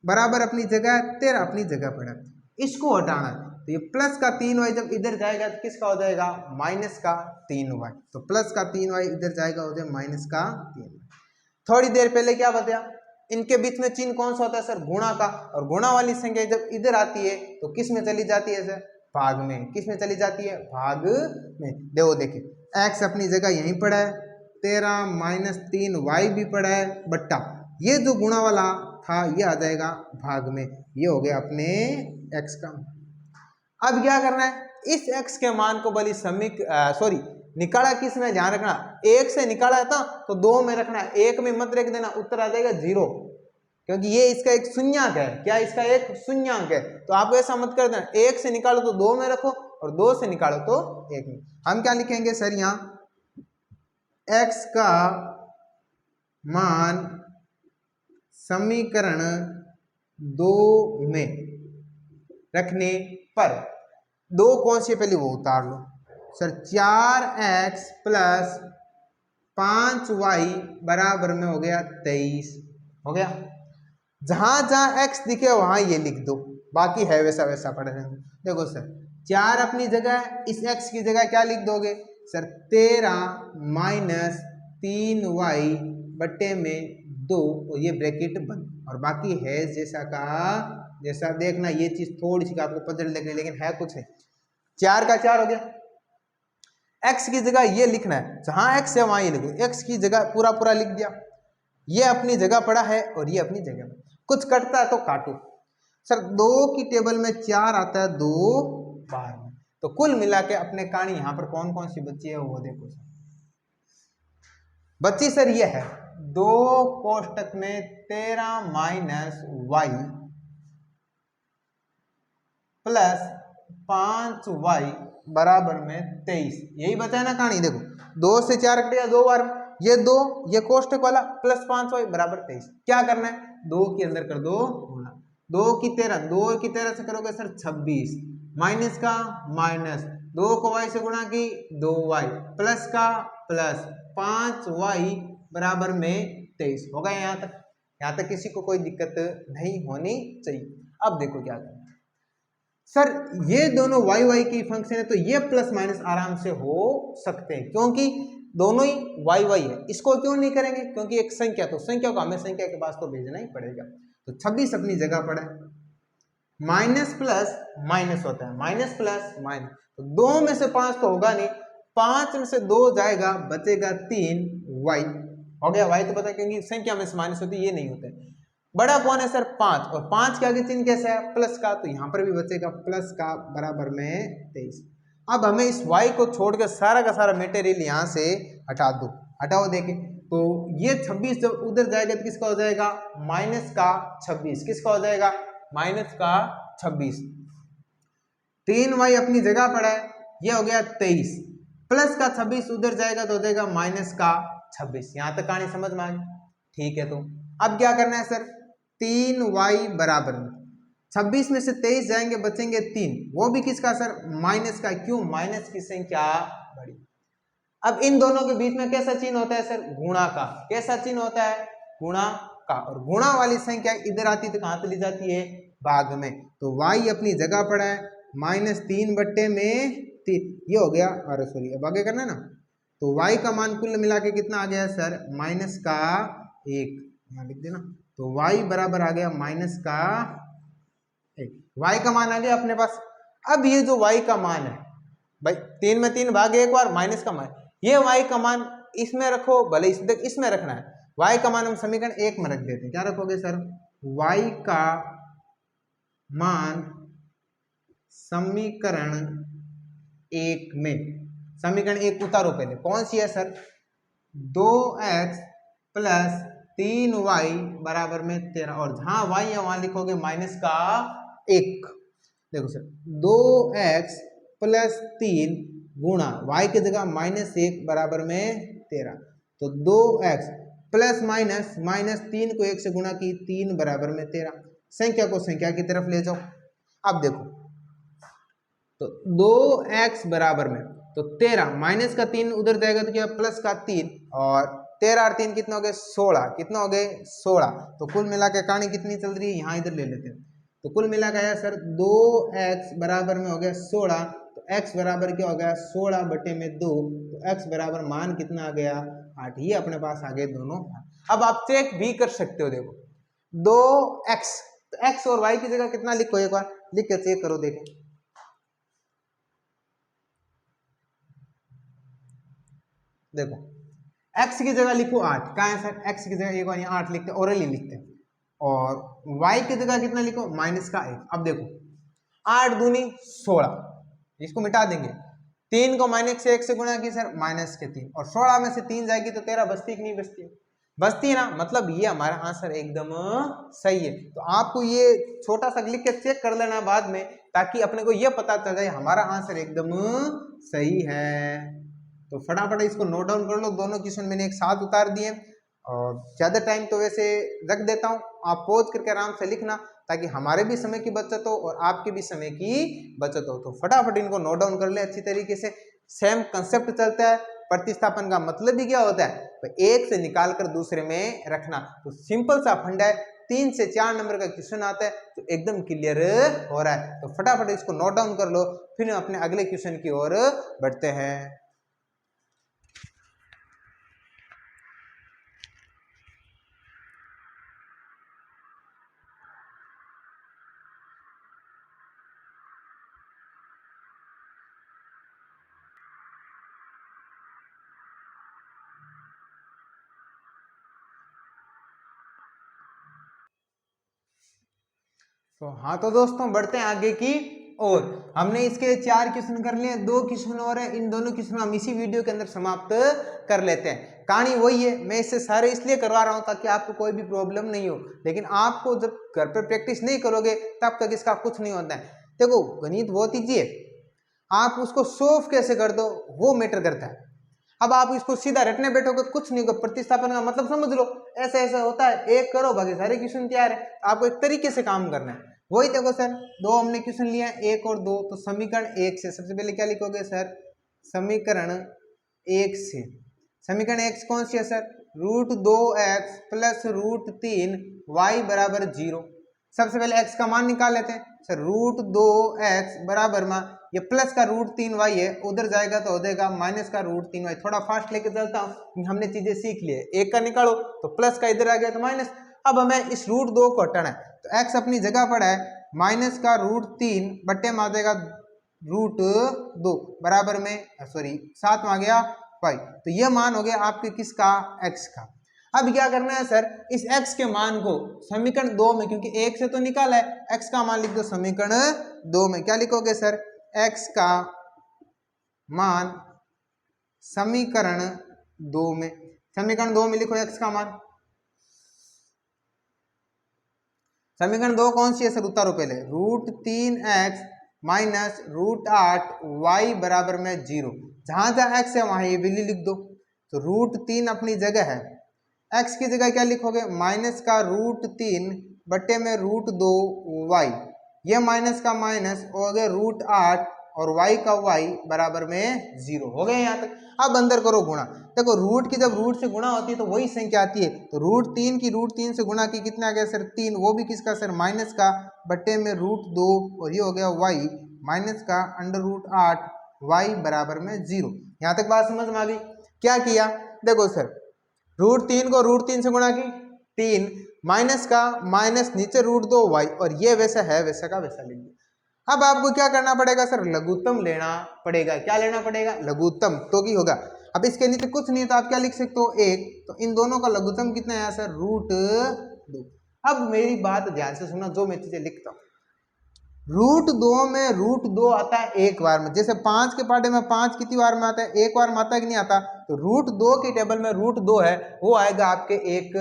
बराबर अपनी जगह, 13 अपनी जगह पड़ा। इसको हटाना है तो ये प्लस का 3y जब इधर जाएगा तो किसका हो जाएगा, माइनस का 3y। तो प्लस का 3y इधर जाएगा, हो जाएगा माइनस का 3y। थोड़ी देर पहले क्या बताया, इनके बीच में चिन्ह कौन सा होता है सर, गुणा का। और गुणा वाली संख्या जब इधर आती है तो किस में चली जाती है सर, भाग में। किस में चली जाती है, भाग में। देखो देखिए x अपनी जगह यहीं पड़ा है, 13 माइनस 3y भी पड़ा है, बट्टा ये जो गुणा वाला था ये आ जाएगा भाग में। ये हो गया अपने x का। अब क्या करना है, इस x के मान को बली निकाला किस में, ध्यान रखना 1 से निकाला था तो 2 में रखना है, 1 में मत रख देना, उत्तर आ जाएगा 0, क्योंकि ये इसका एक शून्यांक है। क्या इसका एक शून्यांक है, तो आपको ऐसा मत कर देना, 1 से निकालो तो 2 में रखो और 2 से निकालो तो 1 में। हम क्या लिखेंगे सर, यहाँ x का मान समीकरण 2 में रखने पर 2 कौन सी पहले वो उतार लो सर, 4x प्लस 5y बराबर में हो गया 23। हो गया, जहां जहां x दिखे वहां ये लिख दो, बाकी है वैसा वैसा पढ़ रहे हैं। देखो सर 4 अपनी जगह, इस x की जगह क्या लिख दोगे सर, 13 माइनस 3y बट्टे में 2, और ये ब्रैकेट बंद, और बाकी है जैसा का जैसा। देखना ये चीज थोड़ी सी आपको पजल लग रही, लेकिन है कुछ है। 4 का 4 हो गया, x की जगह ये लिखना है, जहां x है वहां ये लिखो, x की जगह पूरा पूरा लिख दिया, ये अपनी जगह पड़ा है और ये अपनी जगह। कुछ कटता है तो काटो सर, 2 की टेबल में 4 आता है 2 बार में, तो कुल मिला के अपने कहानी यहाँ पर कौन कौन सी बच्ची है वो देखो सर। बच्ची सर ये है 2 कोष्टक में 13 माइनस वाई प्लस 5y बराबर में 23, यही बचा है ना कहानी। देखो 2 से 4 कटेगा 2 बार, ये 2, ये कोष्टक वाला प्लस 5y बराबर 23। क्या करना है, 2 के अंदर कर दो गुणा, 2 की 13, 2 की 13 से करोगे सर 26, माइनस का माइनस, 2 को y से गुणा की 2y, प्लस का प्लस, 5y बराबर में 23। हो गया यहाँ तक किसी को कोई दिक्कत नहीं होनी चाहिए। अब देखो क्या करना सर, ये दोनों y y की फंक्शन है तो ये प्लस माइनस आराम से हो सकते हैं, क्योंकि दोनों ही y y है। इसको क्यों नहीं करेंगे, क्योंकि एक संख्या, तो संख्या को हमें संख्या के पास तो भेजना ही पड़ेगा। तो 26 अपनी जगह पड़ा है, माइनस प्लस माइनस होता है, माइनस प्लस माइनस, तो 2 में से 5 तो होगा नहीं, 5 में से 2 जाएगा, बचेगा 3y। हो गया, y तो पता है क्योंकि संख्या में से माइनस होती है, ये नहीं होता है। बड़ा कौन है सर 5, और 5 के आगे चिन्ह कैसा है प्लस का, तो यहाँ पर भी बचेगा प्लस का बराबर में 23। अब हमें इस y को छोड़कर सारा का सारा मटेरियल यहाँ से हटा दो, हटाओ देखें तो ये 26 जब उधर जाएगा तो किसका हो जाएगा माइनस का 26, किसका हो जाएगा माइनस का 26। 3y अपनी जगह पर है, ये हो गया 23, प्लस का 26 उधर जाएगा तो हो जाएगा माइनस का 26। यहां तक कहानी समझ में आ गई, ठीक है। तो अब क्या करना है सर 3y बराबर में 26 में से 23 जाएंगे बचेंगे 3, वो भी किसका सर माइनस का, क्यों माइनस की संख्या बड़ी। अब इन दोनों के बीच में कैसा चिन्ह होता है सर गुणा का, कैसा चिन्ह होता है गुणा का, और गुणा वाली संख्या इधर आती तो कहां चली जाती है भाग में, तो y अपनी जगह पर है -3 बट्टे में 3, ये हो गया, अरे सॉरी अब आगे करना है ना, तो y का मान कुल मिला के कितना आ गया सर माइनस का 1, यहाँ लिख देना, तो y बराबर आ गया माइनस का 1, y का मान आ गया अपने पास। अब ये जो y का मान है भाई 3 में 3 भागे एक बार माइनस का मान, ये y का मान इसमें रखो भले इसमें रखना है, y का मान हम समीकरण 1 में रख देते हैं, क्या रखोगे सर y का मान समीकरण 1 में, समीकरण 1 उतारो पहले, कौन सी है सर 2x प्लस 3y बराबर में 13, और जहां y है वहां लिखोगे माइनस का 1। देखो सर 2x प्लस 3 गुणा y की जगह -1 बराबर में 13, तो 2x प्लस माइनस 3 को 1 से गुणा की 3 बराबर में 13, संख्या को संख्या की तरफ ले जाओ। अब देखो तो 2x बराबर में तो 13 माइनस का 3 उधर जाएगा तो क्या प्लस का 3, और 13 और 3 कितना हो गए 16, कितना हो गए 16, तो कुल मिला के कहानी कितनी चल रही है यहाँ इधर ले लेते हैं, तो कुल मिला के आया सर 2x बराबर में हो गया 16, तो x बराबर क्या हो गया 16 बटे में 2, तो x बराबर मान कितना आ गया 8, ये अपने पास आ गए दोनों। अब आप चेक भी कर सकते हो, देखो 2x, तो x और y की जगह कितना लिखो एक बार लिख के चेक करो, देखो देखो x की जगह लिखो 8, कहाँ है सर x की जगह एक बार यहाँ 8 लिखते हैं ओरली लिखते हैं, और y की जगह कितना लिखो माइनस का 1। अब देखो 8 दूनी 16, इसको मिटा देंगे, 3 को माइनस से 1 से गुणा की सर माइनस के 3, और 16 में से 3 जाएगी तो 13 बचती कि नहीं बचती, बचती है ना, मतलब ये हमारा आंसर एकदम सही है। तो आपको ये छोटा सा लिख के चेक कर लेना बाद में, ताकि अपने को ये पता चल जाए हमारा आंसर एकदम सही है। तो फटाफट इसको नोट डाउन कर लो, दोनों क्वेश्चन मैंने एक साथ उतार दिए, और ज़्यादा टाइम तो वैसे रख देता हूँ, आप पॉज करके आराम से लिखना ताकि हमारे भी समय की बचत हो और आपके भी समय की बचत हो। तो फटाफट इनको नोट डाउन कर ले अच्छी तरीके से। सेम कंसेप्ट चलता है, प्रतिस्थापन का मतलब ही क्या होता है तो एक से निकाल कर दूसरे में रखना। तो सिंपल सा फंडा है, 3 से 4 नंबर का क्वेश्चन आता है तो एकदम क्लियर हो रहा है। तो फटाफट इसको नोट डाउन कर लो, फिर अपने अगले क्वेश्चन की ओर बढ़ते हैं। तो हाँ तो दोस्तों बढ़ते हैं आगे की और हमने इसके 4 क्वेश्चन कर लिए, 2 क्वेश्चन और है, इन दोनों क्वेश्चन हम इसी वीडियो के अंदर समाप्त कर लेते हैं। कहानी वही है, मैं इससे सारे इसलिए करवा रहा हूँ ताकि आपको कोई भी प्रॉब्लम नहीं हो, लेकिन आपको जब घर पर प्रैक्टिस नहीं करोगे तब तक इसका कुछ नहीं होता है। देखो गणित वो चीज है, आप उसको सोल्व कैसे कर दो वो मैटर करता है। अब आप इसको सीधा रटने बैठोगे कुछ नहीं होगा, प्रतिस्थापन का मतलब समझ लो, ऐसा ऐसा होता है, एक करो बाकी सारे क्वेश्चन तैयार है। आपको एक तरीके से काम करना है, वही देखो सर 2 हमने क्वेश्चन लिया है 1 और 2, तो समीकरण 1 से सबसे पहले क्या लिखोगे सर समीकरण 1 से, समीकरण 1 कौन सी है सर √2x प्लस √3y बराबर 0। सबसे पहले x का मान निकाल लेते हैं सर, √2x बराबर में ये प्लस का √3y है, उधर जाएगा तो हो जाएगा माइनस का √3y। थोड़ा फास्ट लेके चलता हूँ, हमने चीजें सीख ली है, एक का निकालो तो प्लस का इधर आ गया तो माइनस। अब हमें इस √2 को हटाना है, तो x अपनी जगह पर है माइनस का √3 बट्टे में आ जाएगा √2 बराबर में सॉरी 7 में आ गया y। तो ये मान हो गया आपके किसका x का। अब क्या करना है सर, इस x के मान को समीकरण 2 में, क्योंकि 1 से तो निकाला है, x का मान लिख दो समीकरण 2 में। क्या लिखोगे सर, x का मान समीकरण 2 में, समीकरण 2 में लिखो x का मान। समीकरण 2 कौन सी है सर, उतारो पहले, √3x माइनस √8y बराबर में 0। जहां जहां x है वहां ये वैल्यू लिख दो। तो √3 अपनी जगह है, x की जगह क्या लिखोगे, माइनस का √3 बट्टे में √2y, ये माइनस का माइनस हो गया √8 और y का y बराबर में 0 हो गए यहाँ तक। अब अंदर करो गुणा। देखो रूट की जब रूट से गुणा होती है तो वही संख्या आती है। तो √3 की √3 से गुणा की कितना आ गया सर, 3, वो भी किसका सर, माइनस का, बट्टे में √2 और ये हो गया y माइनस का √8 y बराबर में 0। यहाँ तक बात समझ में आ गई। क्या किया, देखो सर, √3 को √3 से गुणा की 3, माइनस का माइनस, नीचे √2y, और ये वैसा है वैसा का वैसा लिख दिया। अब आपको क्या करना पड़ेगा सर, लघुत्तम लेना पड़ेगा। क्या लेना पड़ेगा, लघुत्तम, तो की होगा। अब इसके नीचे कुछ नहीं तो आप क्या लिख सकते हो, 1, तो इन दोनों का लघुत्तम कितना है सर, √2। अब मेरी बात ध्यान से सुना, जो मैं चीजें लिखता हूँ, √2 में √2 आता है एक बार में। जैसे 5 के पार्टे में 5 कितनी बार में आता है, एक बार में आता है कि नहीं आता। तो √2 की टेबल में √2 है, वो आएगा आपके एक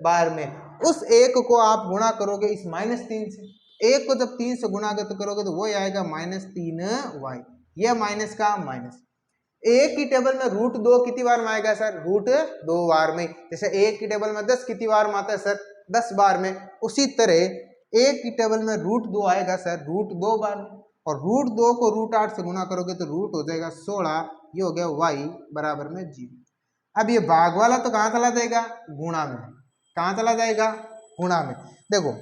बार में। उस एक को आप गुणा करोगे इस -3 से, एक को जब 3 से गुणा करोगे तो वो आएगा -3y, ये माइनस का माइनस। एक की टेबल में √2 कितनी बार में आएगा सर, √2 बार में। जैसे एक की टेबल में 10 कितनी बार में आता है सर, 10 बार में। उसी तरह एक की टेबल में √2 आएगा सर, √2 बार में। और √2 को √8 से गुणा करोगे तो रूट हो जाएगा 16, ये हो गया y बराबर में 0। अब ये भाग वाला तो कहाँ चला जाएगा, गुणा में। कहाँ चला जाएगा, गुणा में। देखो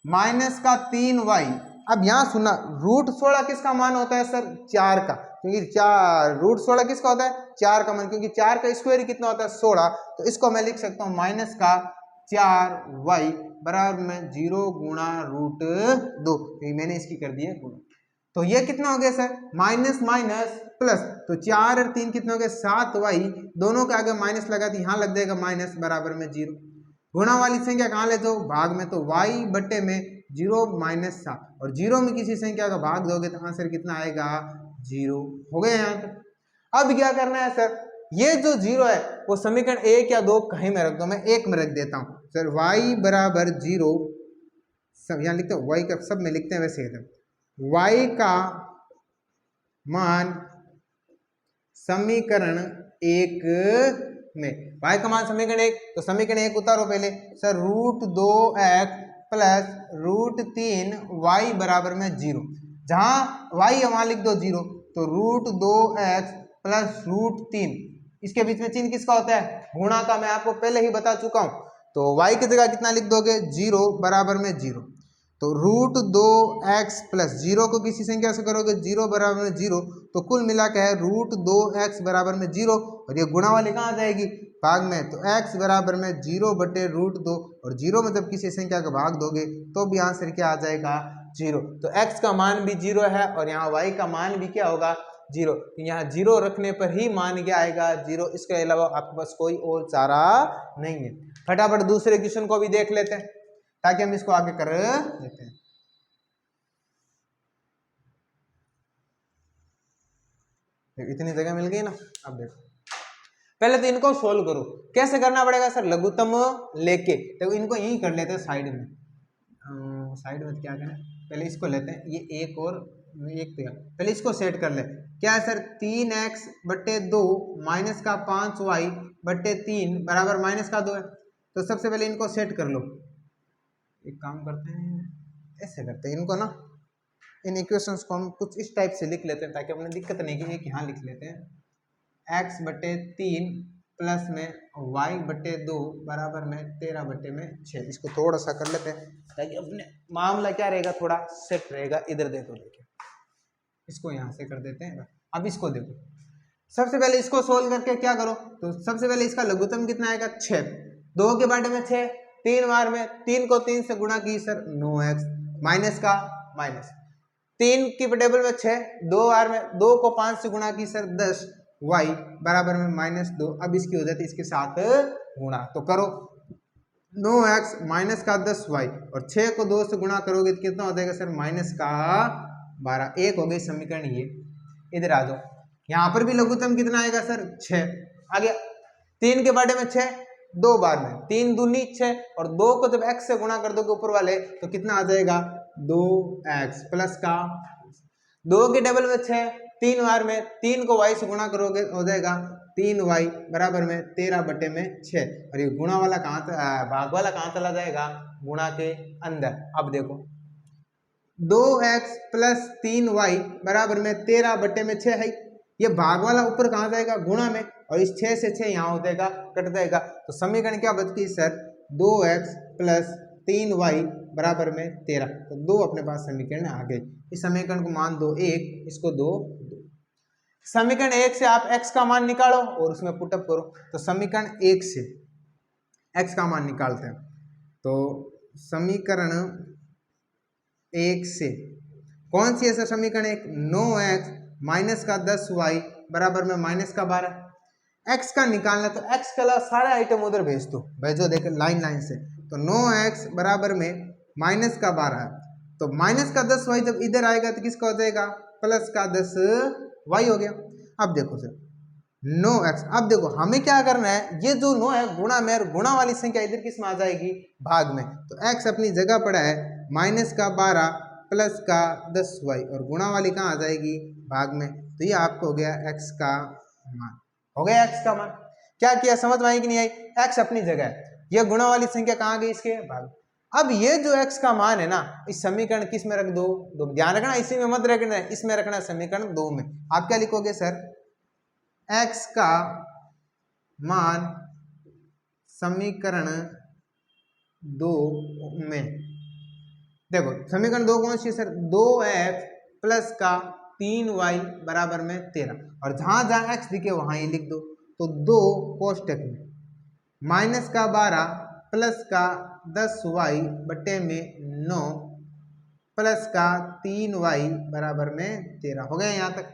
माइनस का 3y, अब यहाँ सुना, √16 किसका मान होता है सर, 4 का, क्योंकि 4 √16 किसका होता है, 4 का मान, क्योंकि 4 का स्क्वायर कितना होता है, 16। तो इसको मैं लिख सकता हूँ माइनस का 4y बराबर में 0 गुणा √2, मैंने इसकी कर दी है गुणा। तो ये कितना हो गया सर, माइनस माइनस प्लस, तो 4 और 3 कितना हो गया, 7y, दोनों के आगे माइनस लगा दी, यहाँ लग जाएगा माइनस बराबर में 0। गुणा वाली संख्या कहाँ ले जाओ, भाग में, तो y बट्टे में 0 -7, और 0 में किसी संख्या का भाग दोगे तो आंसर कितना आएगा, 0 हो गया यहाँ तक। अब क्या करना है सर, ये जो 0 है वो समीकरण 1 या 2 कहीं में रख दो, मैं 1 में रख देता हूं सर। y बराबर 0, सब यहाँ लिखते हैं, y का सब में लिखते हैं वैसे एकदम, y का मान समीकरण 1 में, y का मान समीकरण 1, तो समीकरण 1 उतारो पहले सर, √2x प्लस √3y बराबर में 0। जहां y है वहां लिख दो 0, तो √2x प्लस √3, इसके बीच में चिन्ह किसका होता है, गुणा का, मैं आपको पहले ही बता चुका हूं। तो y की जगह कितना लिख दोगे, 0 बराबर में 0। तो √2x प्लस 0 को किसी संख्या से करोगे 0 बराबर में 0, तो कुल मिला के है √2x बराबर में 0, और ये गुणा वाली कहाँ आ जाएगी, भाग में। तो x बराबर में 0 बटे √2, और 0 में जब किसी संख्या का भाग दोगे तो भी आंसर क्या आ जाएगा, 0। तो x का मान भी 0 है और यहाँ y का मान भी क्या होगा, 0। यहाँ 0 रखने पर ही मान क्या आएगा, 0। इसके अलावा आपके पास कोई और चारा नहीं है। फटाफट दूसरे क्वेश्चन को भी देख लेते हैं ताकि हम इसको आगे कर लेते हैं। इतनी जगह मिल गई ना। अब देखो, पहले तो इनको सोल्व करो। कैसे करना पड़ेगा सर, लघुत्तम लेके, तो इनको यही कर लेते हैं साइड में। साइड में क्या करें, पहले इसको लेते हैं, ये एक और एक, तो पहले इसको सेट कर ले। क्या है सर, 3x बट्टे 2 माइनस का 5y बट्टे 3 बराबर माइनस का 2 है। तो सबसे पहले इनको सेट कर लो। एक काम करते हैं, ऐसे करते हैं इनको ना, इन इक्वेशंस को हम कुछ इस टाइप से लिख लेते हैं ताकि अपने दिक्कत नहीं की। एक यहाँ लिख लेते हैं, x बट्टे 3 प्लस में y बट्टे 2 बराबर में 13 बट्टे में 6। इसको थोड़ा सा कर लेते हैं ताकि अपने मामला क्या रहेगा, थोड़ा सेट रहेगा। इधर देखो, देखिए इसको यहाँ से कर देते हैं। अब इसको देखो, सबसे पहले इसको सोल्व करके क्या करो, तो सबसे पहले इसका लघुत्तम कितना आएगा, 6। 2 के बारे में 6, 3 बार में 3 को 3 से गुणा की सर 9x माइनस का माइनस, 3 की टेबल में 6, 2 बार में 2 को 5 से गुणा की सर 10y बराबर में -2। अब इसकी हो जाती है इसके साथ गुणा, तो करो 9x माइनस का 10y और 6 को 2 से गुणा करोगे तो कितना हो जाएगा सर माइनस का 12। एक हो गई समीकरण ये। इधर आ जाओ, यहाँ पर भी लघुत्तम कितना आएगा सर 6। आ गया 3 के बड़े में 6 2 बार में 3 दूनी 6 और 2 को जब x से गुणा कर दोगे ऊपर वाले तो कितना आ जाएगा 2x प्लस का 2 के डबल में 6 3 बार में 3 को y से गुणा करोगे हो जाएगा 3y बराबर में 13 बटे में 6 और ये गुणा वाला भाग वाला कहाँ चला जाएगा गुणा के अंदर। अब देखो 2x प्लस 3y बराबर में 13 बटे में 6 है, ये भाग वाला ऊपर कहाँ जाएगा गुणा में और इस 6 से 6 यहाँ हो जाएगा कट जाएगा। तो समीकरण क्या बचती सर 2x प्लस 3y बराबर में 13। तो 2 अपने पास समीकरण आ गए। इस समीकरण को मान दो 1, इसको 2 2। समीकरण 1 से आप x का मान निकालो और उसमें पुटअप करो। तो समीकरण 1 से x का मान निकालते हैं। तो समीकरण 1 से कौन सी है सर समीकरण 1 9x माइनस का 10y बराबर में माइनस का 12। x का निकालना तो x का सारे आइटम उधर भेज दो, भेजो देख लाइन लाइन से। तो 9x बराबर में माइनस का 12 है, तो माइनस का 10y जब इधर आएगा तो किसका हो जाएगा प्लस का 10y हो गया। अब देखो सर 9x, अब देखो हमें क्या करना है, ये जो 9 है गुणा में और गुणा वाली संख्या इधर किस में आ जाएगी भाग में। तो x अपनी जगह पड़ा है माइनस का 12 प्लस का 10y और गुणा वाली कहाँ आ जाएगी भाग में। तो ये आपको हो गया x का मान, हो गया x का मान। क्या किया समझ में आई कि नहीं आई, x अपनी जगह है, ये गुणा वाली संख्या कहाँ गई इसके भाग। अब ये जो x का मान है ना इस समीकरण किस में रख दो, ध्यान रखना इसी में मत रखना है, इसमें रखना समीकरण 2 में। आप क्या लिखोगे सर x का मान समीकरण 2 में। देखो समीकरण 2 कौन सी सर 2x प्लस का 3y बराबर में 13 और जहां जहां x दिखे वहां ये लिख दो। तो 2 कोष्टक में माइनस का 12 प्लस का 10y बटे में 9 प्लस का 3y बराबर में 13 हो गया। यहाँ तक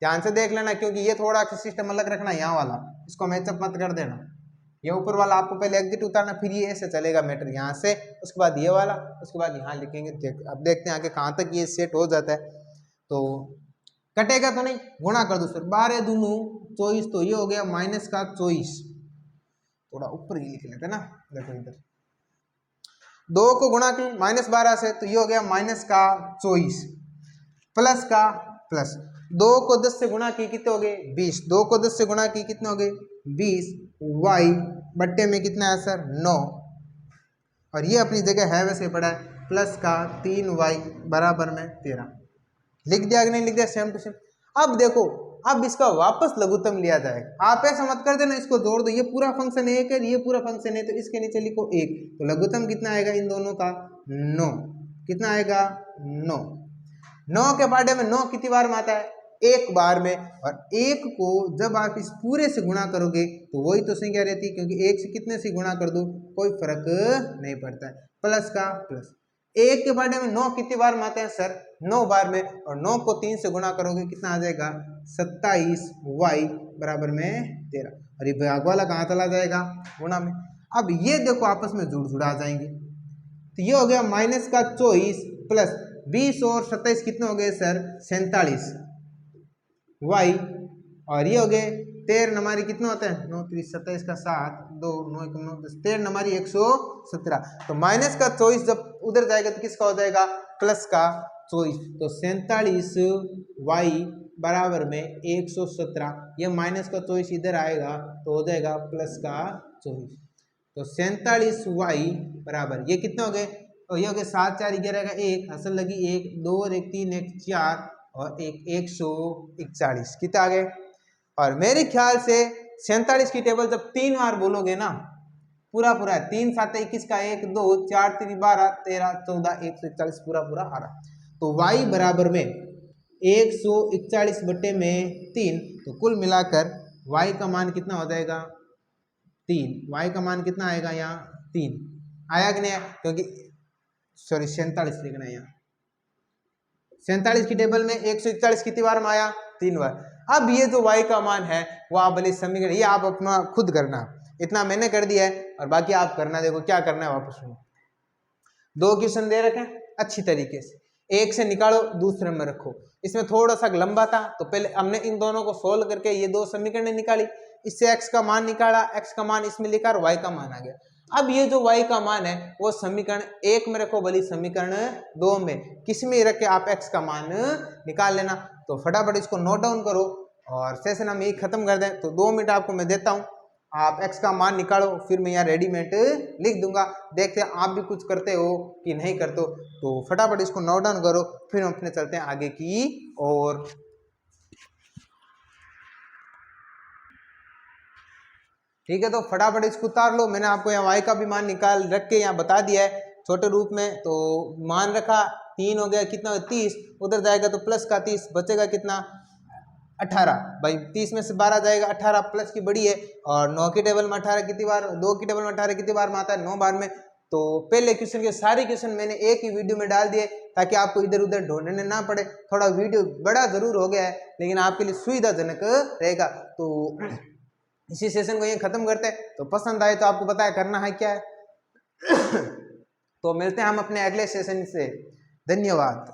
ध्यान से देख लेना क्योंकि ये थोड़ा सा सिस्टम अलग रखना, यहाँ वाला इसको मैचअप मत कर देना। ये ऊपर वाला आपको पहले एग्जिट उतारना, फिर ये ऐसे चलेगा मैटर यहाँ से, उसके बाद ये वाला, उसके बाद यहाँ लिखेंगे। अब देखते हैं आगे कहाँ तक ये सेट हो जाता है। तो कटेगा तो नहीं, गुणा कर दो सर 12 दूनू 24, तो ये हो गया माइनस का 24। थोड़ा ऊपर ही लिख लेते ना, देखो इधर 2 को गुणा की माइनस 12 से, तो ये हो गया माइनस का 24 प्लस का प्लस 2 को 10 से गुणा की कितने हो गए 20, 2 को 10 से गुणा की कितने हो गए 20 y बट्टे में कितना है सर 9 और ये अपनी जगह है वैसे पड़ा है प्लस का 3y बराबर में 13। लिख दिया कि नहीं लिख दिया सेम टू सेम। अब देखो अब इसका वापस लघुत्तम लिया जाएगा। आप ऐसा मत कर देना इसको जोड़ दो, ये पूरा फंक्शन 1 है ये पूरा फंक्शन है, तो इसके नीचे लिखो 1। तो लघुत्तम कितना आएगा इन दोनों का 9, कितना आएगा 9। 9 के पार्टे में 9 कितनी बार में आता है एक बार में, और 1 को जब आप इस पूरे से गुणा करोगे तो वही तो संख्या रहती है, क्योंकि 1 से कितने से गुणा कर दो कोई फर्क नहीं पड़ता है, प्लस का प्लस। 1 के पार्टे में 9 कितनी बार में आते हैं सर 9 बार में, और 9 को 3 से गुणा करोगे कितना आ जाएगा 27y बराबर में 13, और ये भाग वाला कहाँ चला जाएगा गुणा में। अब ये देखो आपस में जुड़ जुड़ा आ जाएंगे, तो ये हो गया माइनस का 24 प्लस 20 और 27 कितने हो गए सर 47 y, और ये हो गए 13 हमारी कितने होते हैं 9 3 27 का 7 2 9 1 9 10 13 हमारी 117। तो माइनस का 24 जब उधर जाएगा तो किसका हो जाएगा प्लस का 24, तो 47y बराबर में 117। ये माइनस का 24 इधर आएगा तो हो जाएगा प्लस का 24। तो 47y बराबर ये कितने हो गए, तो ये हो गए 7 4 11 1 हसल लगी 1 2 और 1 3 1 4 और 141 कितना आ गए। और मेरे ख्याल से 47 की टेबल जब 3 बार बोलोगे ना पूरा पूरा 3 7 21 का 1 2 4 3 12 13 14 141 पूरा पूरा आ रहा। तो y बराबर में 141 बटे में 3, तो कुल मिलाकर y का मान कितना हो जाएगा 3। y का मान कितना आएगा यहाँ 3 आया कि नहीं आया, क्योंकि सॉरी 47 लिखना है यहाँ, 47 की टेबल में 141 कितनी बार में आया 3 बार। अब ये जो y का मान है वो आप भले समीकरण ये आप अपना खुद करना, इतना मैंने कर दिया है और बाकी आप करना। देखो क्या करना है, वापस सुनो। 2 क्वेश्चन दे रखे हैं अच्छी तरीके से, एक से निकालो दूसरे में रखो। इसमें थोड़ा सा लंबा था तो पहले हमने इन दोनों को सोल्व करके ये 2 समीकरण निकाली, इससे x का मान निकाला, x का मान इसमें लिखा और y का मान आ गया। अब ये जो y का मान है वो समीकरण 1 में रखो, भले समीकरण 2 में, किस में रख के आप x का मान निकाल लेना। तो फटाफट इसको नोट डाउन करो और सेशन हम यही खत्म कर दें। तो 2 मिनट आपको मैं देता हूँ, आप x का मान निकालो, फिर मैं यहाँ रेडीमेड लिख दूंगा। देखते हैं आप भी कुछ करते हो कि नहीं करते हो। तो फटाफट इसको नोट डाउन करो, फिर हम अपने चलते हैं आगे की और। ठीक है, तो फटाफट इसको उतार लो। मैंने आपको यहाँ y का भी मान निकाल रख के यहाँ बता दिया है छोटे रूप में। तो मान रखा 3 हो गया, कितना 30, उधर जाएगा तो प्लस का 30, बचेगा कितना 18। भाई 30 में से 12 जाएगा, 18 प्लस की बड़ी है। और 9 की टेबल में 18 कितनी बार, 2 की टेबल में 18 कितनी बार में आता है, 9 बार में। तो पहले क्वेश्चन के सारे क्वेश्चन मैंने एक ही वीडियो में डाल दिए ताकि आपको इधर उधर ढूंढने ना पड़े। थोड़ा वीडियो बड़ा जरूर हो गया है लेकिन आपके लिए सुविधाजनक रहेगा। तो इसी सेशन को ये खत्म करते हैं। तो पसंद आए तो आपको पता है करना है क्या है। तो मिलते हैं हम अपने अगले सेशन से। धन्यवाद।